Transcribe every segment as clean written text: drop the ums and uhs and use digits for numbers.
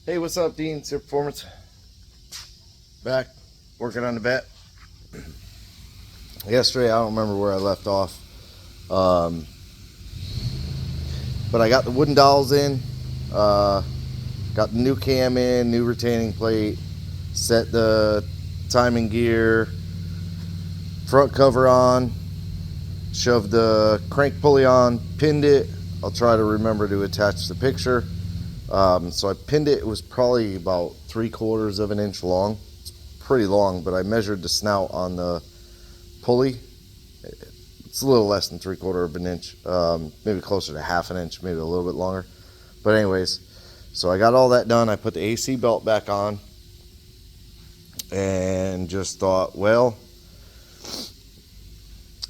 Hey, what's up, Dean? Zero Performance. Back working on the Vette. Yesterday, I don't remember where I left off, but I got the wooden dowels in, got the new cam in, new retaining plate, set the timing gear, front cover on, shoved the crank pulley on, pinned it. I'll try to remember to attach the picture. So I pinned it. It was probably about 3/4 of an inch long. It's pretty long, but I measured the snout on the pulley. It's a little less than 3/4 of an inch, maybe closer to half an inch, maybe a little bit longer. But anyways, so I got all that done. I put the AC belt back on and just thought, well,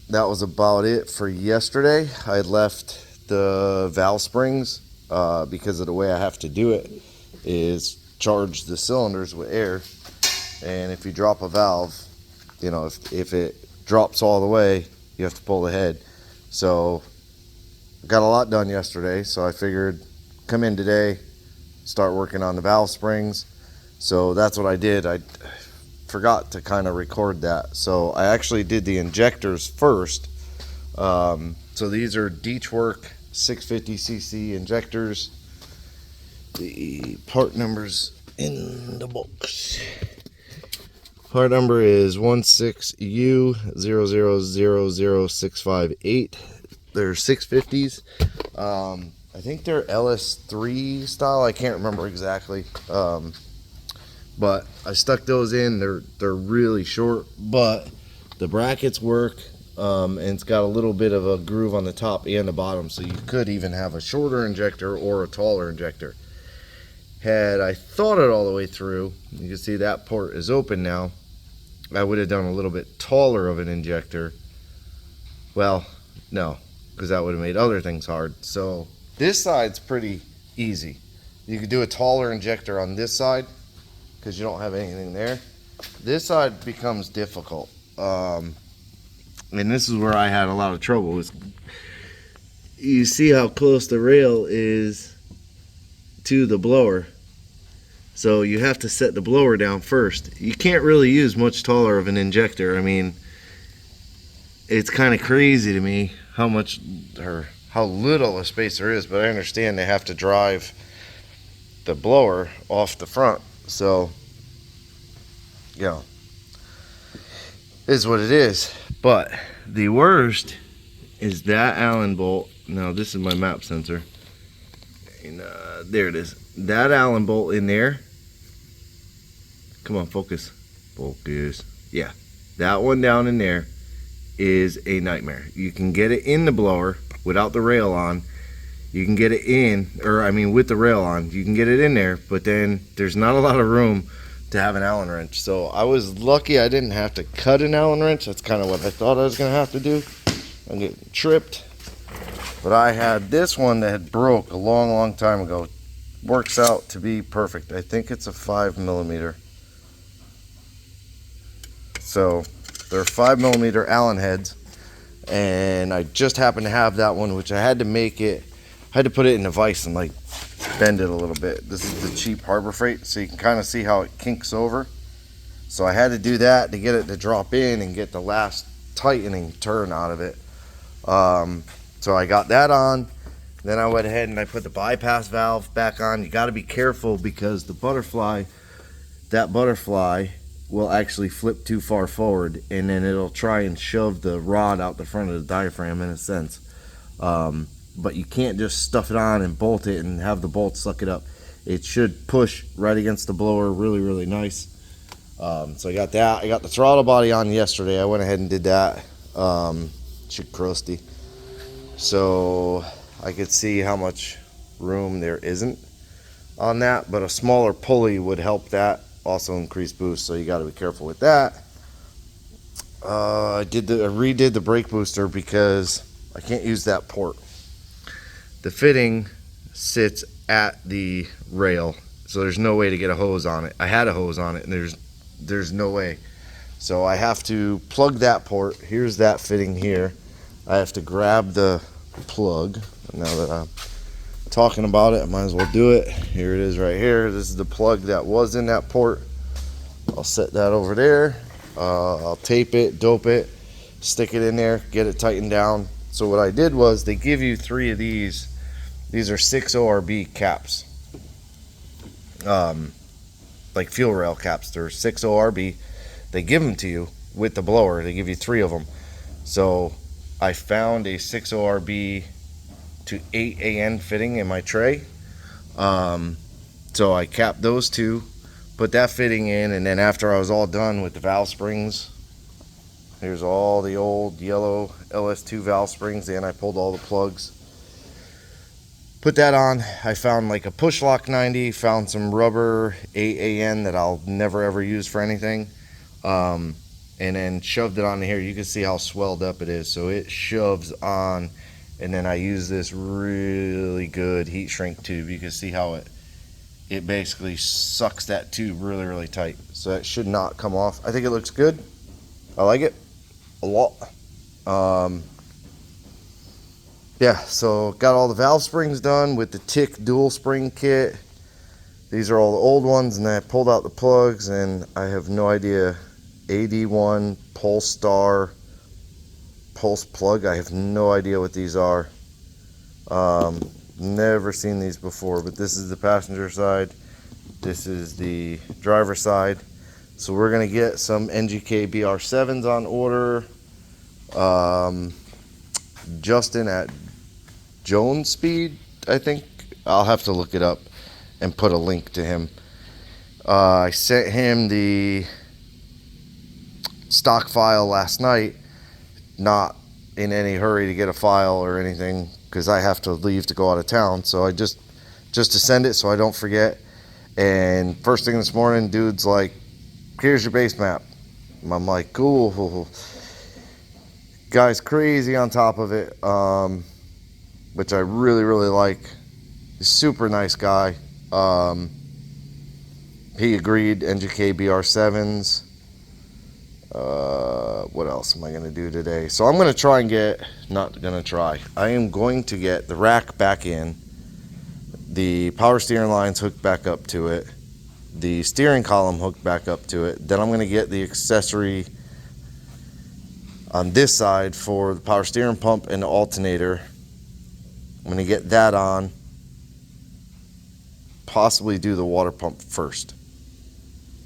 that was about it for yesterday. I had left the valve springs because of the way I have to do it is charge the cylinders with air, and if you drop a valve, you know, if it drops all the way, you have to pull the head. So got a lot done yesterday, so I figured come in today, start working on the valve springs. So that's what I did. I forgot to kind of record that, so I actually did the injectors first. So these are Deechwork 650cc injectors. The part number's in the box. Part number is 16U000658. They're 650s. I think they're LS3 style. I can't remember exactly. But I stuck those in. They're really short, but the brackets work. And it's got a little bit of a groove on the top and the bottom, so you could even have a shorter injector or a taller injector. Had I thought it all the way through, you can see that port is open now, I would have done a little bit taller of an injector. Well, no, because that would have made other things hard. So this side's pretty easy. You could do a taller injector on this side because you don't have anything there. This side becomes difficult. And this is where I had a lot of trouble. Is you see how close the rail is to the blower. So you have to set the blower down first. You can't really use much taller of an injector. I mean, it's kind of crazy to me how much or how little a space there is, but I understand they have to drive the blower off the front. So, you know, it is what it is. But the worst is that Allen bolt. Now this is my map sensor, and there it is. That Allen bolt in there. Come on, focus. Yeah, that one down in there is a nightmare. You can get it in the blower without the rail on. You can get it in, or I mean with the rail on. You can get it in there, but then there's not a lot of room to have an Allen wrench. So I was lucky I didn't have to cut an Allen wrench. That's kind of what I thought I was gonna have to do. I'm getting tripped. But I had this one that had broke a long time ago. Works out to be perfect. I think it's a 5mm. So they're 5mm Allen heads, and I just happened to have that one, which I had to make it. I had to put it in a vise and like bend it a little bit. This is the cheap Harbor Freight, so you can kind of see how it kinks over. So I had to do that to get it to drop in and get the last tightening turn out of it. So I got that on. Then I went ahead and I put the bypass valve back on. You got to be careful because the butterfly, that butterfly will actually flip too far forward, and then it'll try and shove the rod out the front of the diaphragm in a sense. But you can't just stuff it on and bolt it and have the bolt suck it up. It should push right against the blower really nice. So I got that. I got the throttle body on yesterday. I went ahead and did that. Should crusty. So I could see how much room there isn't on that, but a smaller pulley would help that. Also increase boost, so you got to be careful with that. I redid the brake booster because I can't use that port. The fitting sits at the rail, so there's no way to get a hose on it. I had a hose on it, and there's no way. So I have to plug that port. Here's that fitting here. I have to grab the plug. Now that talking about it, I might as well do it. Here it is right here. This is the plug that was in that port. I'll set that over there. I'll tape it, dope it, stick it in there, get it tightened down. So what I did was, they give you 3 of these. These are 6 ORB caps, like fuel rail caps. They're 6 ORB. They give them to you with the blower. They give you 3 of them. So I found a 6 ORB to 8 AN fitting in my tray. So I capped those 2, put that fitting in, and then after I was all done with the valve springs, here's all the old yellow LS2 valve springs, and I pulled all the plugs. Put that on. I found like a push lock 90, found some rubber 8 AN that I'll never ever use for anything, and then shoved it on here. You can see how swelled up it is. So it shoves on, and then I use this really good heat shrink tube. You can see how it basically sucks that tube really, really tight. So that should not come off. I think it looks good. I like it a lot. Yeah, so got all the valve springs done with the Tick dual spring kit. These are all the old ones, and then I pulled out the plugs, and I have no idea. AD1 Pulse Star Pulse plug. I have no idea what these are. Never seen these before, but this is the passenger side. This is the driver side. So we're gonna get some NGK BR7s on order. Justin at Jones Speed, I think. I'll have to look it up and put a link to him. I sent him the stock file last night, not in any hurry to get a file or anything, because I have to leave to go out of town. So I just to send it so I don't forget. And first thing this morning, dude's like, here's your base map. And I'm like, cool. Guy's crazy on top of it, which I really, really like. He's a super nice guy. He agreed, NGK BR7s. What else am I going to do today? So I'm going to try and get, not going to try, I am going to get the rack back in, the power steering lines hooked back up to it, the steering column hooked back up to it. Then I'm going to get the accessory on this side for the power steering pump and the alternator. I'm going to get that on, possibly do the water pump first,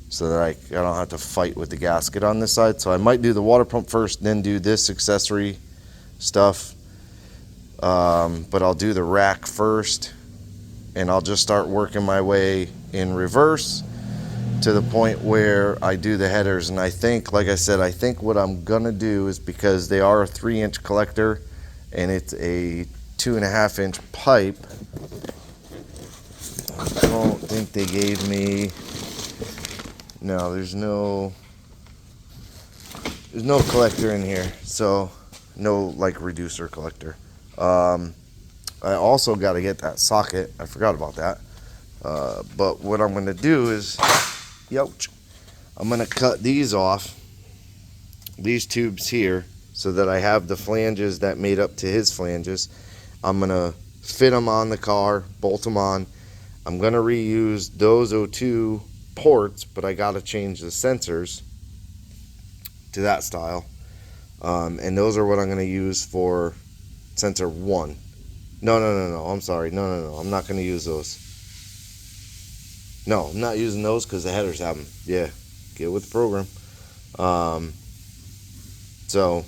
so that I don't have to fight with the gasket on this side. So I might do the water pump first, then do this accessory stuff. But I'll do the rack first, and I'll just start working my way in reverse to the point where I do the headers. And I think, like I said, I think what I'm gonna do is, because they are a 3-inch collector and it's a 2.5-inch pipe, I don't think they gave me, no, there's no collector in here, so no like reducer collector. I also got to get that socket. I forgot about that. But what I'm going to do is, I'm going to cut these off, these tubes here, so that I have the flanges that made up to his flanges. I'm going to fit them on the car, bolt them on. I'm going to reuse those O2 ports, but I got to change the sensors to that style. And those are what I'm going to use for sensor 1. No, I'm sorry. No, I'm not going to use those. No, I'm not using those because the headers have them. Yeah, get with the program. So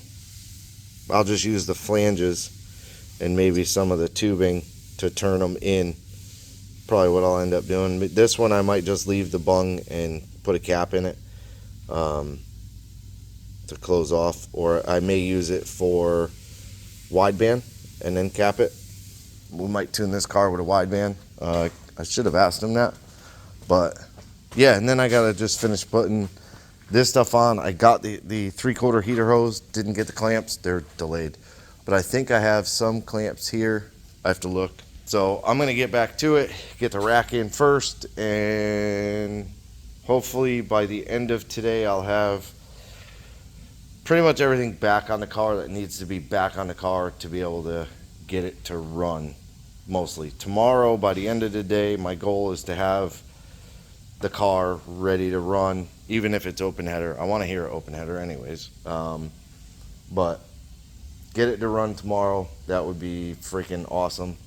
I'll just use the flanges and maybe some of the tubing to turn them in. Probably what I'll end up doing. But this one I might just leave the bung and put a cap in it to close off, or I may use it for wideband and then cap it. We might tune this car with a wideband. I should have asked him that, but yeah. And then I gotta just finish putting this stuff on. I got the 3/4 heater hose, didn't get the clamps, they're delayed, but I think I have some clamps here. I have to look. So I'm gonna get back to it, get the rack in first, and hopefully by the end of today I'll have pretty much everything back on the car that needs to be back on the car to be able to get it to run. mostly. Tomorrow, by the end of the day, my goal is to have the car ready to run, even if it's open header. I want to hear it open header anyways. But get it to run tomorrow. That would be freaking awesome.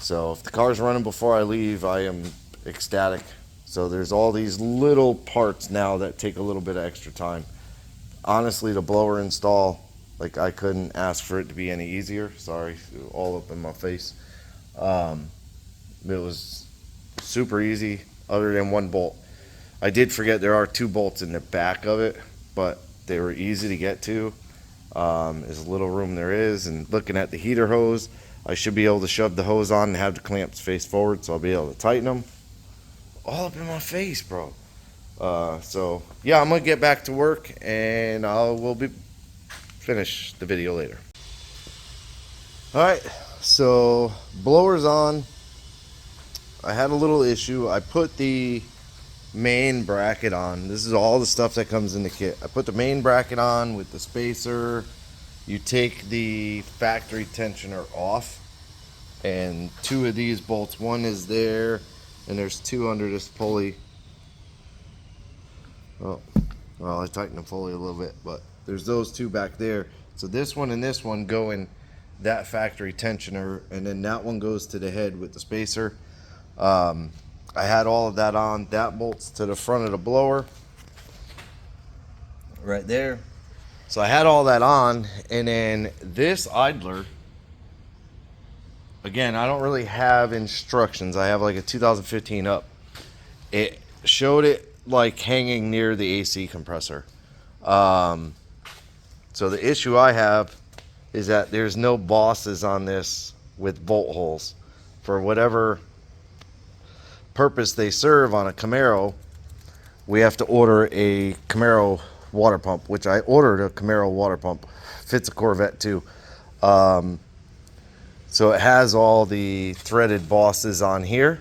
So if the car's running before I leave, I am ecstatic. So there's all these little parts now that take a little bit of extra time. Honestly, the blower install, like, I couldn't ask for it to be any easier. Sorry, all up in my face. It was super easy other than one bolt. I did forget there are 2 bolts in the back of it, but they were easy to get to. As little room there is, and looking at the heater hose, I should be able to shove the hose on and have the clamps face forward, so I'll be able to tighten them. All up in my face, bro. So yeah, I'm gonna get back to work, and we'll be finish the video later. All right, so blower's on. I had a little issue. I put the main bracket on. This is all the stuff that comes in the kit. I put the main bracket on with the spacer. You take the factory tensioner off, and 2 of these bolts, one is there and there's 2 under this pulley. Oh, well, I tightened the pulley a little bit, but there's those 2 back there. So this one and this one go in that factory tensioner, and then that one goes to the head with the spacer. I had all of that on. That bolts to the front of the blower right there. So I had all that on, and then this idler, again, I don't really have instructions. I have like a 2015 up. It showed it like hanging near the AC compressor. So the issue I have is that there's no bosses on this with bolt holes. For whatever purpose they serve on a Camaro, we have to order a Camaro water pump, which I ordered a Camaro water pump. Fits a Corvette too. So it has all the threaded bosses on here.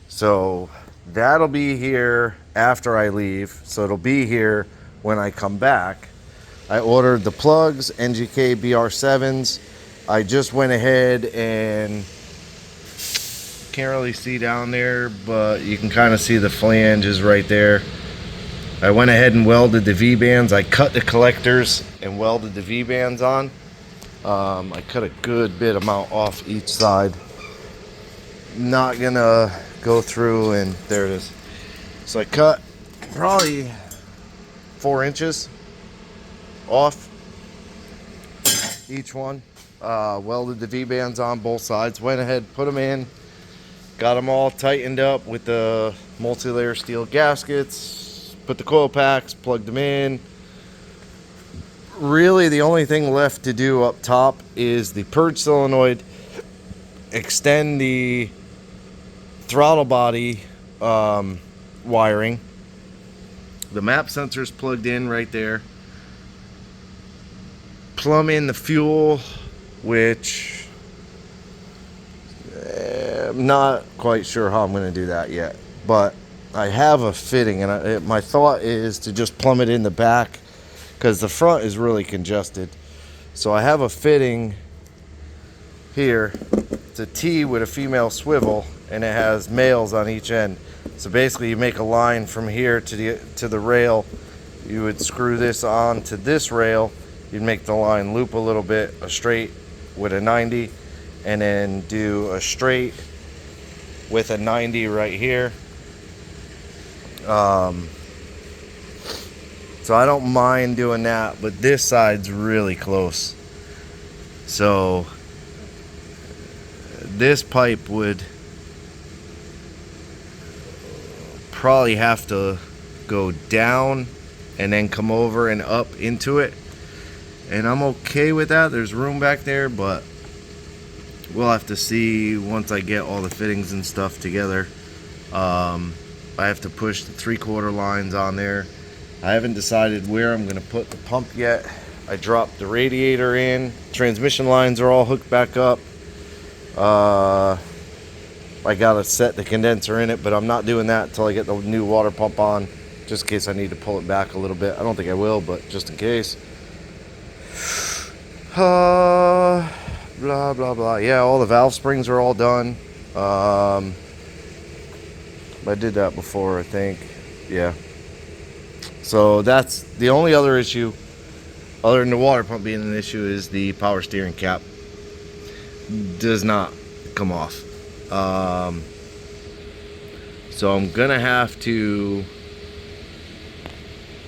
So that'll be here after I leave. So it'll be here when I come back. I ordered the plugs, NGK BR7s. I just went ahead and can't really see down there, but you can kind of see the flanges right there. I went ahead and welded the V-bands. I cut the collectors and welded the V-bands on. I cut a good bit amount off each side. Not gonna go through, and there it is. So I cut probably 4 inches off each one. Welded the V-bands on both sides. Went ahead, put them in. Got them all tightened up with the multi-layer steel gaskets. Put the coil packs, plugged them in. Really, the only thing left to do up top is the purge solenoid, extend the throttle body wiring. The map sensor's plugged in right there. Plumb in the fuel, which I'm not quite sure how I'm going to do that yet, but I have a fitting, and my thought is to just plumb it in the back because the front is really congested. So I have a fitting here. It's a T with a female swivel, and it has males on each end. So basically you make a line from here to the rail. You would screw this on to this rail. You'd make the line loop a little bit, a straight with a 90, and then do a straight with a 90 right here. So I don't mind doing that, but this side's really close. So this pipe would probably have to go down and then come over and up into it. And I'm okay with that. There's room back there, but we'll have to see once I get all the fittings and stuff together. I have to push the 3/4 lines on there. I haven't decided where I'm gonna put the pump yet. I dropped the radiator in. Transmission lines are all hooked back up. I gotta set the condenser in it, but I'm not doing that until I get the new water pump on, just in case I need to pull it back a little bit. I don't think I will, but just in case. blah blah blah. Yeah, all the valve springs are all done. I did that before, I think. Yeah. So that's the only other issue, other than the water pump being an issue, is the power steering cap does not come off. So I'm gonna have to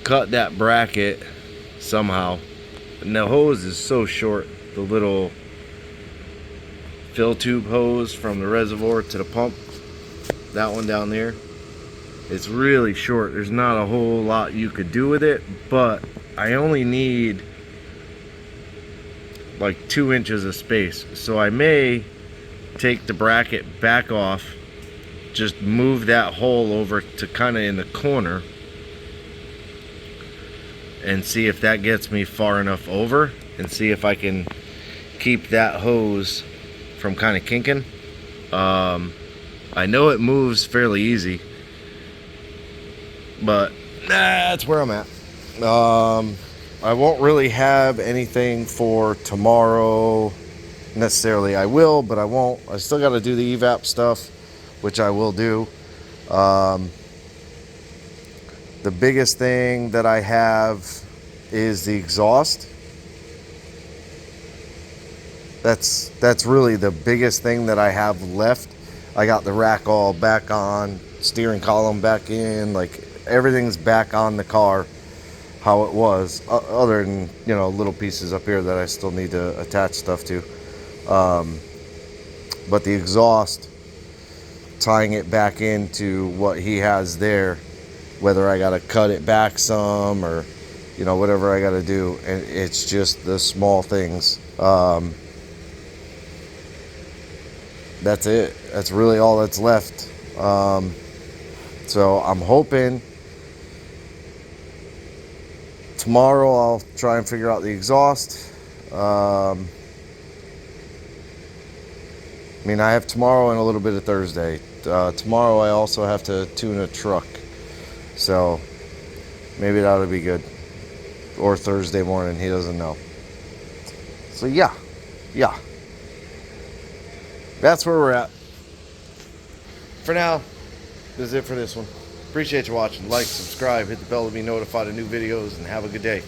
cut that bracket somehow. And the hose is so short, the little fill tube hose from the reservoir to the pump, that one down there, it's really short. There's not a whole lot you could do with it, but I only need like 2 inches of space. So I may take the bracket back off, just move that hole over to kind of in the corner, and see if that gets me far enough over, and see if I can keep that hose from kind of kinking. I know it moves fairly easy, but that's where I'm at. I won't really have anything for tomorrow necessarily. I will, but I won't. I still got to do the evap stuff, which I will do. The biggest thing that I have is the exhaust. That's really the biggest thing that I have left. I got the rack all back on, steering column back in, like everything's back on the car how it was, other than, you know, little pieces up here that I still need to attach stuff to. But the exhaust, tying it back into what he has there, whether I gotta cut it back some or, you know, whatever I gotta do, and it's just the small things. That's it. That's really all that's left. So I'm hoping tomorrow I'll try and figure out the exhaust. I mean, I have tomorrow and a little bit of Thursday. Tomorrow I also have to tune a truck, so maybe that'll be good. Or Thursday morning, he doesn't know. So yeah. That's where we're at. For now, this is it for this one. Appreciate you watching. Like, subscribe, hit the bell to be notified of new videos, and have a good day.